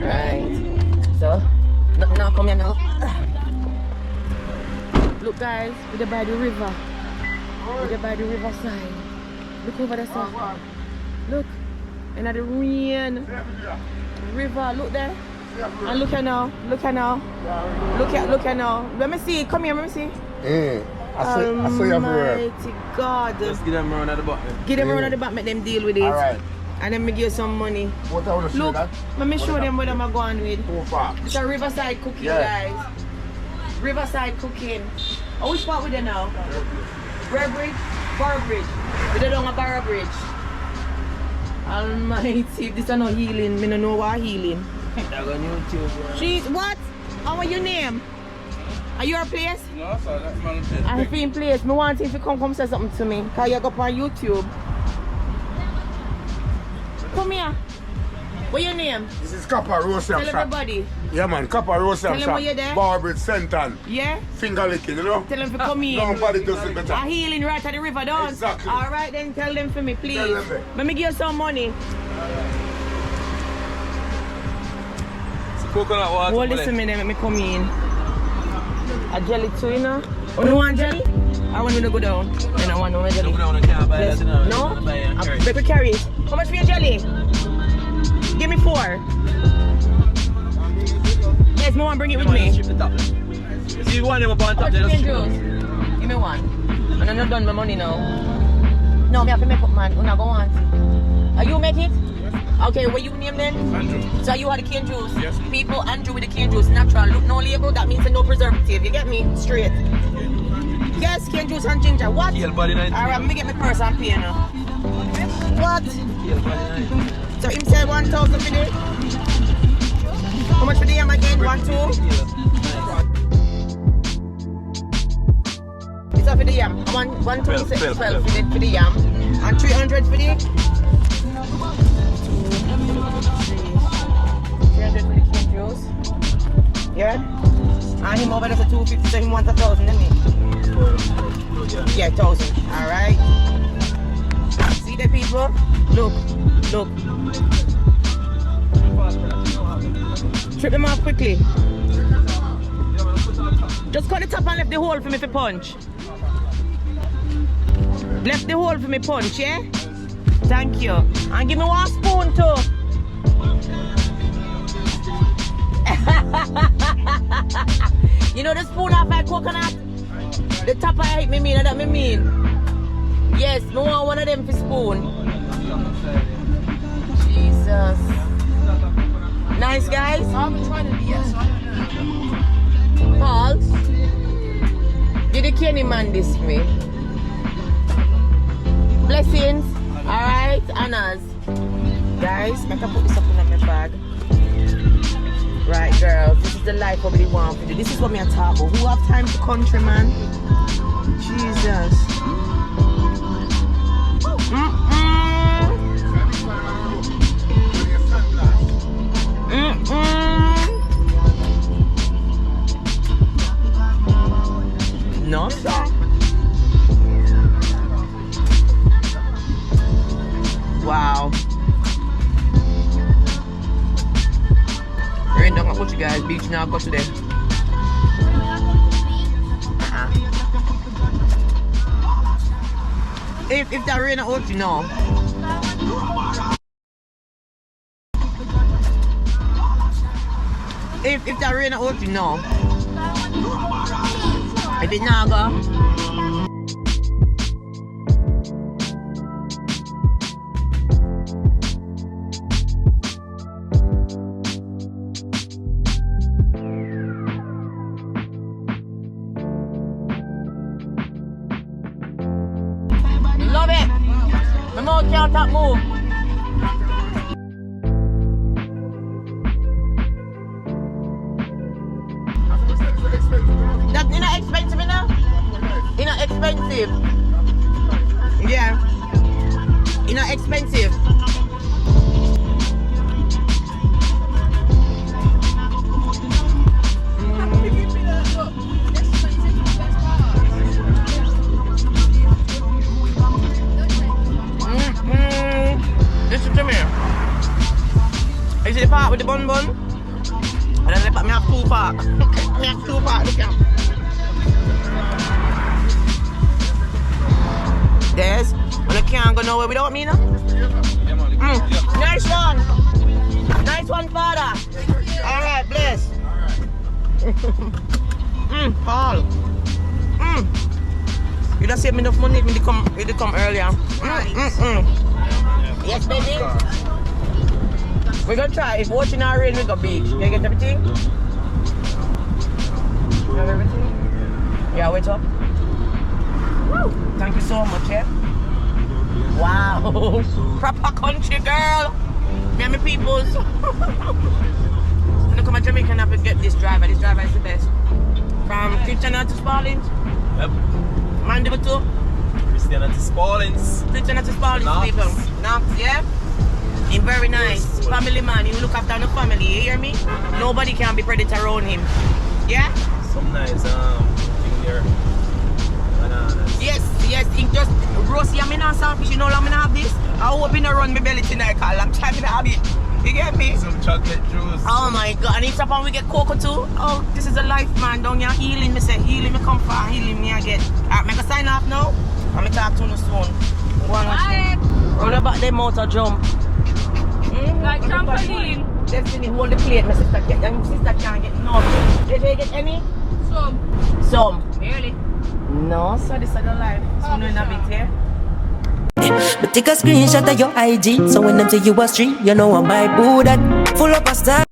Right. So, now come here now. Look guys, we're by the river. We're by the riverside. Look over there, sir. Look. And at the rain. River, look there. And look here now. Look here now. Look here now. Let me see. Come here, let me see. I see you everywhere. Almighty God. Just give them around at the back. Give them around at the back, make them deal with it. Alright. And then me give you some money. What I want to show Look, that? let me show them what I'm going with. Too far. It's a Riverside cooking, guys. Riverside cooking. Oh, which part we there now? Red Bridge? Bar Bridge. We there on a Bar Bridge. Almighty, this is not healing. Me don't know what healing. That's on YouTube. She's what? How are your name? Are you a place? No, sir, that's my place. I feel in place. Me want if you come say something to me. Cause you go up on YouTube. Come here. What's your name? This is Copper Rose Tell Shop. everybody. Yeah man, Copper Rose Shop. Tell them where you're there. Barbary Senton. Yeah? Finger licking, you know? Tell them to come in. Nobody does it better. A healing right at the river, don't? Exactly. Alright then, tell them for me, please. Tell them that. Let me give you some money. Coconut water. Hold this to me then, let me come in. A jelly too, you know? Oh, you want jelly? I want me to go down. I don't want no jelly. Go down and can't buy that. No? Let me carry it. How much for your jelly? Give me 4. Yes, no one bring it with me. See you want them up on top. Give me 1. And I'm not done my money now. No, me have to make up man. I'm not going to want. Are you make it? Okay, what you name then? Andrew. So you are the cane juice? Yes. People, Andrew with the cane juice, natural. Look, no label, that means no preservative. You get me? Straight. Yes, cane juice and ginger. What? Body night. Alright, let me get my purse and pay now. What? Body night. So him said 1,000 for this? How much for the yam again? 1, 2? It's up for the yam. 1, 2, 6, 12 for the yam. And 300 for the? 300 for the cane juice. Yeah? And him over there for 250, so him wants 1,000, doesn't he? Yeah, 1,000. Alright. See the people? Look. Strip them off quickly. Just cut the top and left the hole for me to punch. Left the hole for me punch, yeah? Thank you. And give me 1 spoon too. You know the spoon off my coconut? The top I hate me mean, that me mean. Yes, me want one of them for spoon. Jesus. Nice guys? I'm trying to be yes. Paul, did the Kenny man this for me? Blessings. Alright, honors. Guys, I can put this up in my bag. Right, girls, this is the life of the want to do. This is what me a talk about. Who have time for country, man? Jesus. No, sir. Wow. Rain down, I put you guys. Beach now, go to them. If that rain out, you know. If that rain out, you know. If it not go. Love it. My mouth can't top move. That's not expensive enough. It's not expensive. Yeah. It's not expensive. Listen to me. You see the part with the bun? And then me have two part. Me have two part, look at. There's, well, you can't go nowhere without me, no? Yeah, man. Yeah. Nice one. Nice one, father. Alright, bless. Paul. You don't save me enough money when they come earlier. Yes, baby. We're gonna try. If watching our rain, we go beach. You get everything? You have everything? Yeah, wait up. Woo. Thank you so much, yeah? Wow. Proper country girl. Me and my peoples. When I come to Jamaica, I have to get this driver. This driver is the best. From Christiana to Spalding. Yep. Mandeville to Christiana to Spaldings. Christiana to Spalding people. Knox, yeah? He's very nice. Family man. He will look after the family. You hear me? Nobody can be predator around him. Yeah? Some nice thing there. Bananas. Yes. He just roast yam in and saltfish. You know how I'm gonna have this? I hope he not run my belly tonight, Carl. I'm trying to have it. You get me? Some chocolate juice. Oh my god, and each up and we get cocoa too. Oh, this is a life, man. Down here healing, me say healing, me come for healing me I get. Alright, make a sign off now. I'm gonna talk to you soon. Go on, roll about them motor jump. Like trampoline. Destiny, hold the plate, my sister can't. Your sister can't get none. Did you get any? Some. Barely. No, so this is the life. So no in a bit here. But take a screenshot of your IG, so when them say you a street, you know I might do that. Full up a star.